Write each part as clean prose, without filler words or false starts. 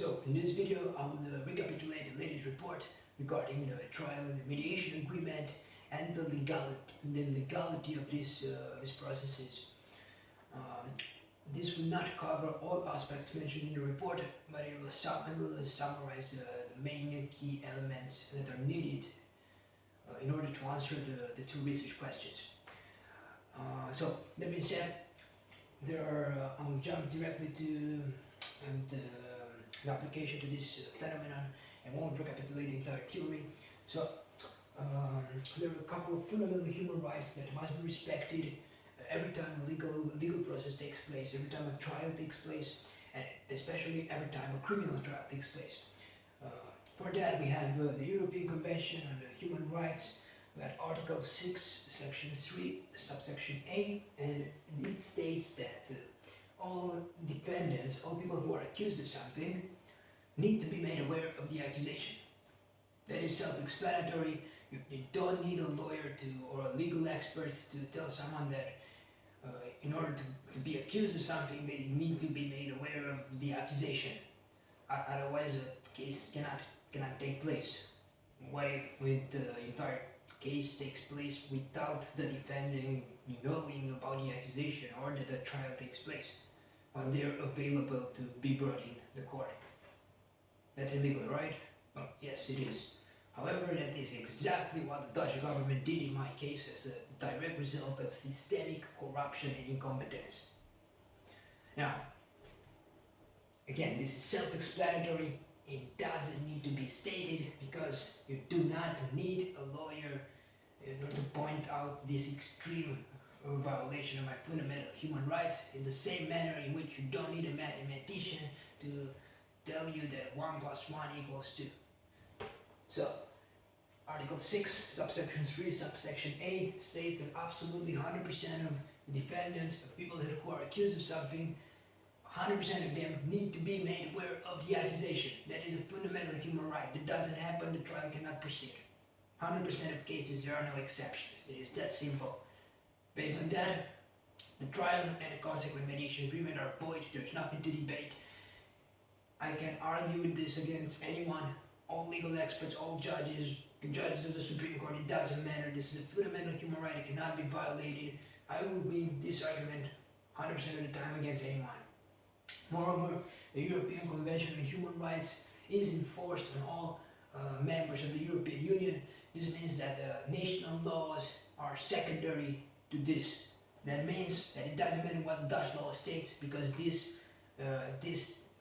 So in this video I will recapitulate the latest report regarding the trial and the mediation agreement and the legality of these processes. This will not cover all aspects mentioned in the report, but it will summarize the main key elements that are needed in order to answer the two research questions. So that being said, I will jump directly to the application to this phenomenon and won't recapitulate the entire theory. So there are a couple of fundamental human rights that must be respected every time a legal process takes place, every time a trial takes place, and especially every time a criminal trial takes place. For that we have the European Convention on Human Rights. We have Article 6, Section 3, subsection A, and it states that all defendants, all people who are accused of something, need to be made aware of the accusation. That is self-explanatory. You don't need a lawyer or a legal expert to tell someone that in order to be accused of something, they need to be made aware of the accusation. Otherwise, a case cannot take place. What if the entire case takes place without the defendant knowing about the accusation, or that the trial takes place while they're available to be brought in the court? That's illegal, right? Well, yes, it is. However, that is exactly what the Dutch government did in my case as a direct result of systemic corruption and incompetence. Now, again, this is self-explanatory. It doesn't need to be stated because you do not need a lawyer in order to point out this extreme violation of my fundamental human rights, in the same manner in which you don't need a mathematician to tell you that 1 + 1 = 2. So, Article 6, subsection 3, subsection A states that absolutely 100% of defendants, of people who are accused of something, 100% of them need to be made aware of the accusation. That is a fundamental human right. That doesn't happen, the trial cannot proceed. 100% of cases, there are no exceptions. It is that simple. Based on that, the trial and the consequent mediation agreement are void. There is nothing to debate. I can argue with this against anyone, all legal experts, all judges, the judges of the Supreme Court. It doesn't matter. This is a fundamental human right. It cannot be violated. I will win this argument 100% of the time against anyone. Moreover, the European Convention on Human Rights is enforced on all members of the European Union. This means that national laws are secondary to this. That means that it doesn't matter what the Dutch law states, because this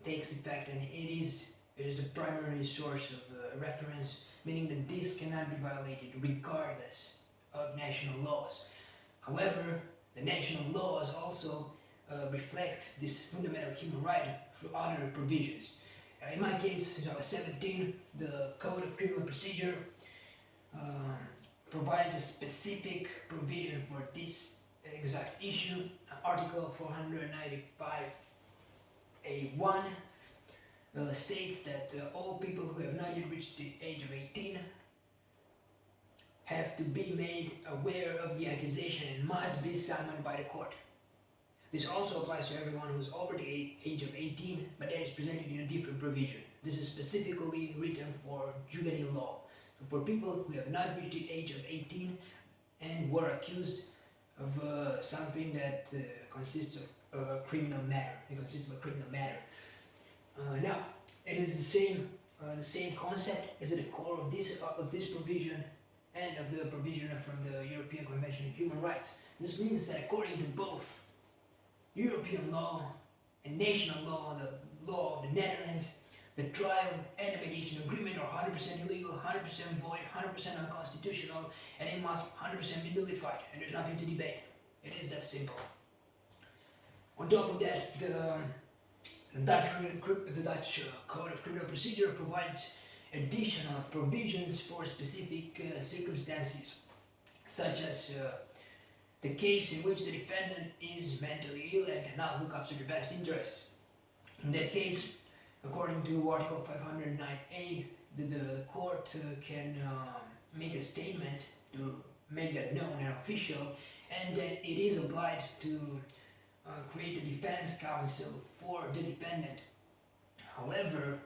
takes effect, and it is the primary source of reference, meaning that this cannot be violated regardless of national laws. However, the national laws also reflect this fundamental human right through other provisions. In my case, since I was 17, the Code of Criminal Procedure provides a specific provision for this exact issue. Article 495A1 states that all people who have not yet reached the age of 18 have to be made aware of the accusation and must be summoned by the court. This also applies to everyone who is over the age of 18, but that is presented in a different provision. This is specifically written for juvenile law. For people who have not reached the age of 18 and were accused of something that consists of a criminal matter. It consists of a criminal matter. Now, it is the same concept as at the core of this provision and of the provision from the European Convention on Human Rights. This means that according to both European law and national law, the law of the Netherlands, the trial and the mediation agreement are 100% illegal, 100% void, 100% unconstitutional, and it must 100% be nullified, and there's nothing to debate. It is that simple. On top of that, the Dutch Code of Criminal Procedure provides additional provisions for specific circumstances, such as the case in which the defendant is mentally ill and cannot look after the best interest. In that case, according to Article 509A, the court can make a statement to make that known and official, and that it is obliged to create a defense counsel for the defendant. However,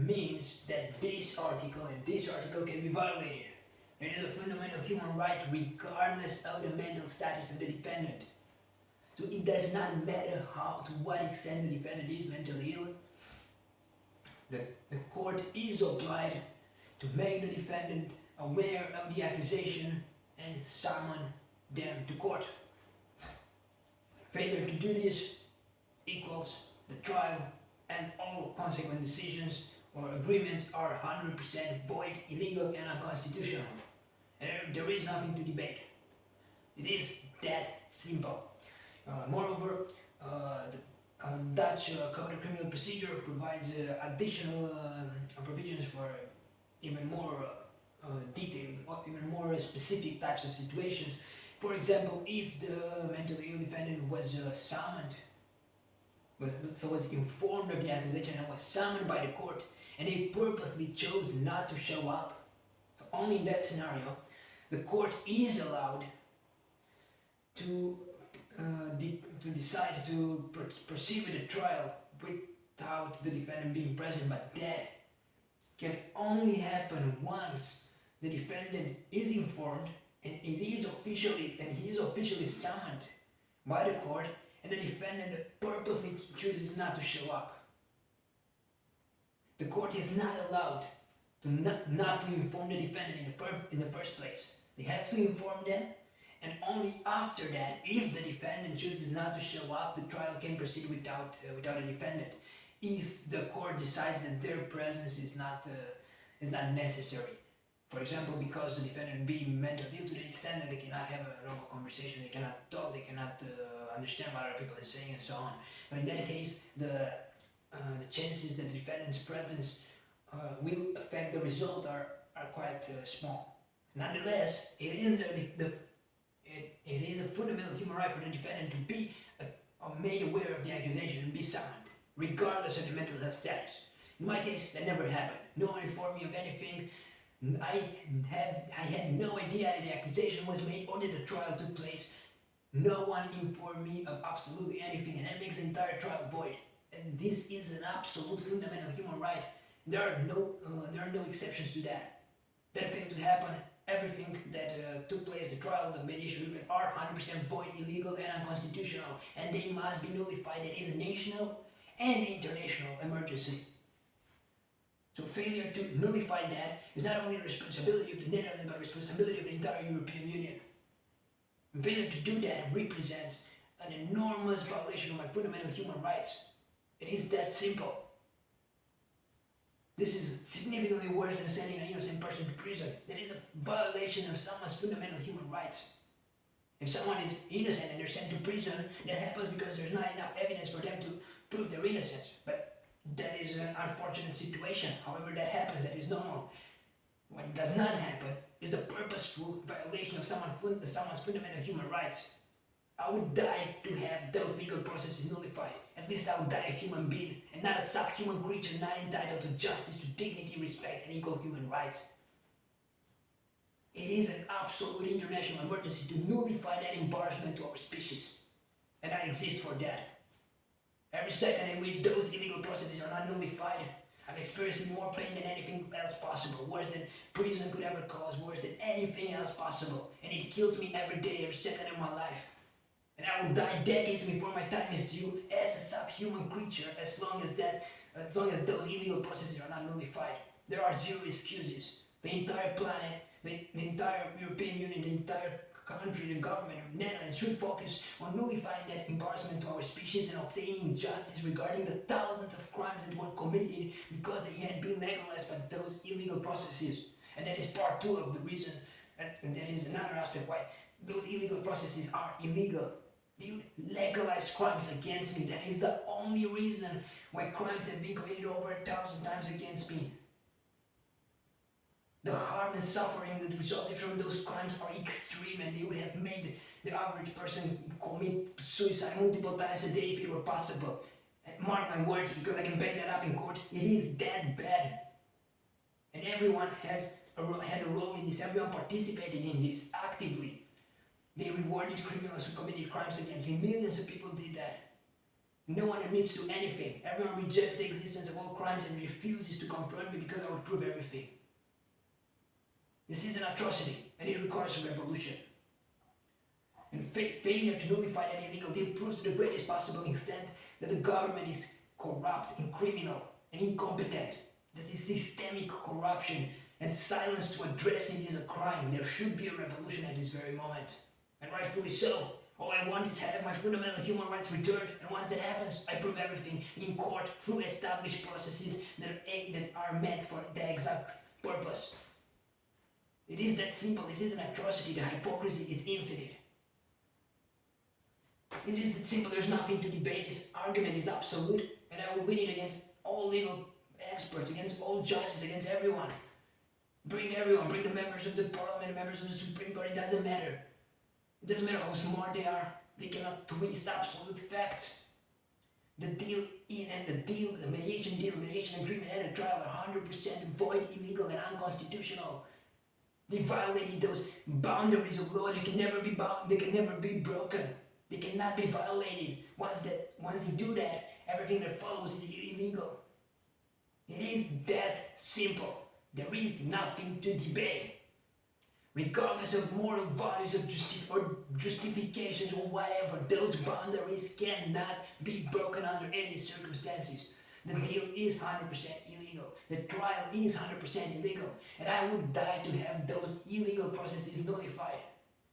means that this article and this article can be violated. It is a fundamental human right regardless of the mental status of the defendant. So it does not matter to what extent the defendant is mentally ill. The court is obliged to make the defendant aware of the accusation and summon them to court. Failure to do this equals the trial, and all consequent decisions or agreements are 100% void, illegal, and unconstitutional. And there is nothing to debate. It is that simple. Moreover, the Dutch Code of Criminal Procedure provides additional provisions for even more detailed, or even more specific types of situations. For example, if the mentally ill defendant was summoned, was informed of the accusation and was summoned by the court, and they purposely chose not to show up, so only in that scenario, the court is allowed to decide to proceed with the trial without the defendant being present, but that can only happen once the defendant is informed and he is officially summoned by the court, and the defendant purposely chooses not to show up. The court is not allowed to not to inform the defendant in the first place. They have to inform them, and only after that, if the defendant chooses not to show up, the trial can proceed without a defendant. If the court decides that their presence is not necessary, for example, because the defendant being mentally ill to the extent that they cannot have a normal conversation, they cannot talk, they cannot understand what other people are saying, and so on. But in that case, the chances that the defendant's presence will affect the result are quite small. Nonetheless, it is a fundamental human right for the defendant to be made aware of the accusation and be summoned, regardless of the mental health status. In my case, that never happened. No one informed me of anything. I had no idea that the accusation was made or that the trial took place. No one informed me of absolutely anything, and that makes the entire trial void. And this is an absolute fundamental human right. There are no exceptions to that. That failed to happen. Everything that took place, the trial, the mediation agreement, are 100% void, illegal, and unconstitutional, and they must be nullified. It is a national and international emergency. So failure to nullify that is not only the responsibility of the Netherlands, but the responsibility of the entire European Union. Failure to do that represents an enormous violation of my fundamental human rights. It is that simple. This is significantly worse than sending an innocent person to prison. That is a violation of someone's fundamental human rights. If someone is innocent and they're sent to prison, that happens because there's not enough evidence for them to prove their innocence. But that is an unfortunate situation. However that happens, that is normal. What does not happen is the purposeful violation of someone's fundamental human rights. I would die to have those legal processes nullified. At least I would die a human being, and not a subhuman creature not entitled to justice, to dignity, respect, and equal human rights. It is an absolute international emergency to nullify that embarrassment to our species. And I exist for that. Every second in which those illegal processes are not nullified, I'm experiencing more pain than anything else possible, worse than prison could ever cause, worse than anything else possible. And it kills me every day, every second of my life. And I will die decades before my time is due as a subhuman creature, as long as those illegal processes are not nullified. There are zero excuses. The entire planet, the entire European Union, the entire country, the government of Netherlands should focus on nullifying that embarrassment to our species and obtaining justice regarding the thousands of crimes that were committed because they had been legalized by those illegal processes. And that is part two of the reason, and that is another aspect why those illegal processes are illegal. They legalize crimes against me. That is the only reason why crimes have been committed over 1,000 times against me. The harm and suffering that resulted from those crimes are extreme, and they would have made the average person commit suicide multiple times a day if it were possible. And mark my words, because I can back that up in court, it is that bad. And everyone had a role in this, everyone participated in this actively. They rewarded criminals who committed crimes against me. Millions of people did that. No one admits to anything. Everyone rejects the existence of all crimes and refuses to confront me because I would prove everything. This is an atrocity, and it requires a revolution. And failure to nullify that illegal deal proves to the greatest possible extent that the government is corrupt and criminal and incompetent. That is systemic corruption and silence to addressing is a crime. There should be a revolution at this very moment. And rightfully so. All I want is to have my fundamental human rights returned, and once that happens, I prove everything in court through established processes that are meant for the exact purpose. It is that simple. It is an atrocity. The hypocrisy is infinite. It is that simple. There's nothing to debate. This argument is absolute, and I will win it against all legal experts, against all judges, against everyone. Bring everyone. Bring the members of the parliament, members of the Supreme Court. It doesn't matter. It doesn't matter how smart they are. They cannot twist absolute facts. The mediation deal, mediation agreement, and the trial are 100% void, illegal, and unconstitutional. They violated those boundaries of law. They can never be bound. They can never be broken. They cannot be violated. Once they do that, everything that follows is illegal. It is that simple. There is nothing to debate. Regardless of moral values or justifications or whatever, those boundaries cannot be broken under any circumstances. The deal is 100% illegal. The trial is 100% illegal. And I would die to have those illegal processes nullified.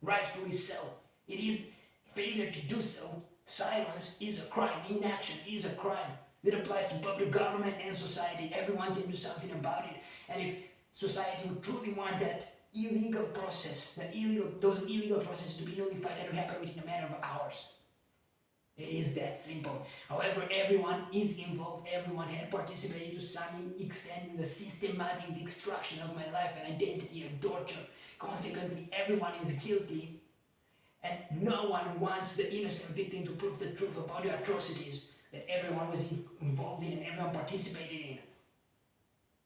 Rightfully so. It is failure to do so. Silence is a crime. Inaction is a crime. It applies to both the government and society. Everyone can do something about it. And if society would truly want that illegal process, those illegal processes to be nullified, that would happen within a matter of hours. It is that simple. However, everyone is involved. Everyone had participated to some extent in the systematic destruction of my life and identity and torture. Consequently, everyone is guilty, and no one wants the innocent victim to prove the truth about the atrocities that everyone was involved in and everyone participated in.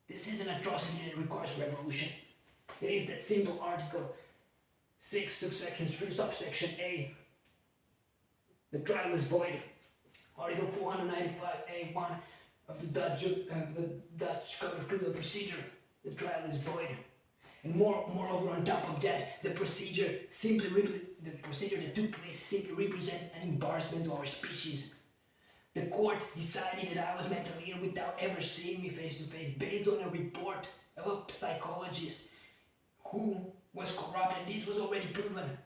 This is an atrocity that requires revolution. It is that simple. Article 6, subsection 3, subsection A. The trial is void. Article 495A1 of the Dutch Code of Criminal Procedure. The trial is void. And moreover, on top of that, the procedure that took place simply represents an embarrassment to our species. The court decided that I was mentally ill without ever seeing me face to face, based on a report of a psychologist who was corrupt, and this was already proven.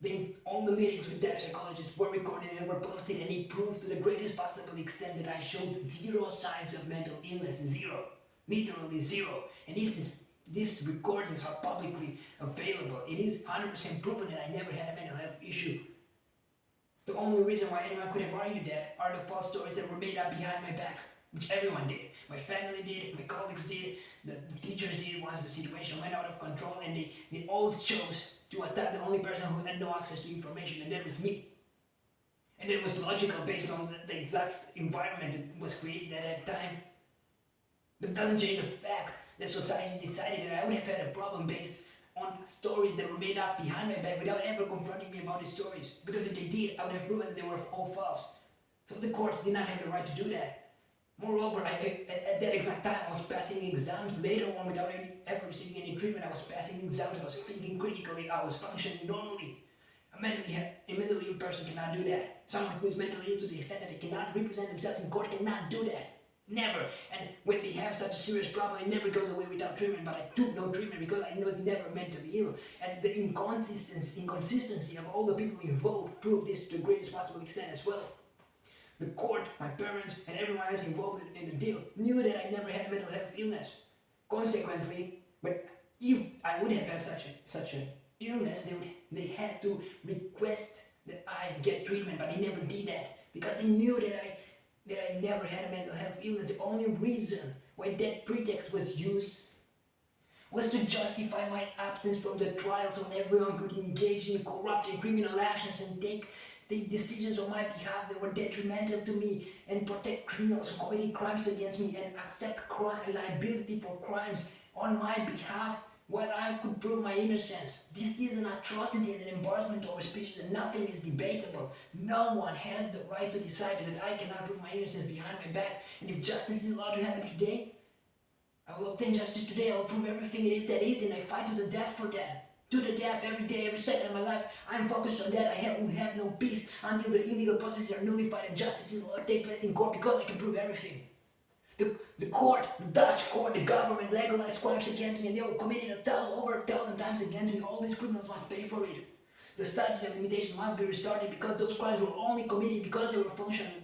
Then all the meetings with that psychologist were recorded and were posted, and he proved to the greatest possible extent that I showed zero signs of mental illness. Zero. Literally zero. And these recordings are publicly available. It is 100% proven that I never had a mental health issue. The only reason why anyone could have argued that are the false stories that were made up behind my back, which everyone did. My family did, my colleagues did, the teachers did once the situation went out of control, and they all chose to attack the only person who had no access to information, and that was me. And it was logical based on the exact environment that was created at that time. But it doesn't change the fact that society decided that I would have had a problem based on stories that were made up behind my back without ever confronting me about these stories. Because if they did, I would have proven that they were all false. So the court did not have the right to do that. Moreover, at that exact time, I was passing exams later on without ever receiving any treatment. I was passing exams, I was thinking critically, I was functioning normally. A mentally ill person cannot do that. Someone who is mentally ill to the extent that they cannot represent themselves in court cannot do that. Never. And when they have such a serious problem, it never goes away without treatment. But I took no treatment because I was never mentally ill. And the inconsistency of all the people involved proved this to the greatest possible extent as well. The court, my parents, and everyone else involved in the deal knew that I never had a mental health illness. Consequently, but if I would have had such an illness, they had to request that I get treatment, but they never did that because they knew that I never had a mental health illness. The only reason why that pretext was used was to justify my absence from the trial so everyone could engage in corrupt and criminal actions and take decisions on my behalf that were detrimental to me and protect criminals who committed crimes against me and accept liability for crimes on my behalf While I could prove my innocence, this is an atrocity and an embarrassment over speech that nothing is debatable. No one has the right to decide that I cannot prove my innocence behind my back. And if justice is allowed to happen today, I will obtain justice today. I will prove everything it is that is, and I fight to the death for that. To the death every day, every second of my life. I am focused on that. I will have no peace until the illegal processes are nullified and justice is allowed to take place in court, because I can prove everything. The court, the Dutch court, the government legalized crimes against me, and they were committed over 1,000 times against me. All these criminals must pay for it. The statute of limitation must be restarted because those crimes were only committed because they were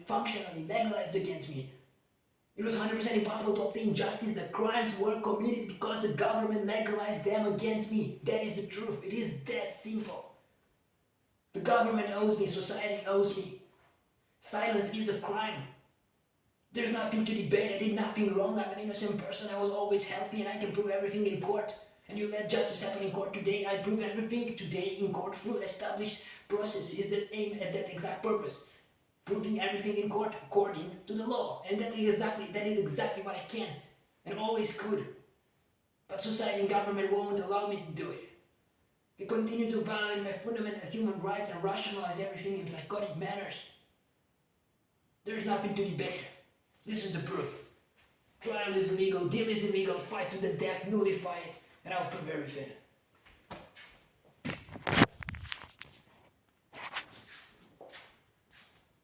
functionally legalized against me. It was 100% impossible to obtain justice. The crimes were committed because the government legalized them against me. That is the truth. It is that simple. The government owes me. Society owes me. Silence is a crime. There's nothing to debate. I did nothing wrong. I'm an innocent person. I was always healthy and I can prove everything in court. And you let justice happen in court today. I prove everything today in court through established processes that aim at that exact purpose. Proving everything in court according to the law. And that is exactly what I can and always could. But society and government won't allow me to do it. They continue to violate my fundamental human rights and rationalize everything in psychotic manners. There's nothing to debate. This is the proof. Trial is illegal, deal is illegal, fight to the death, nullify it, and I'll prove everything.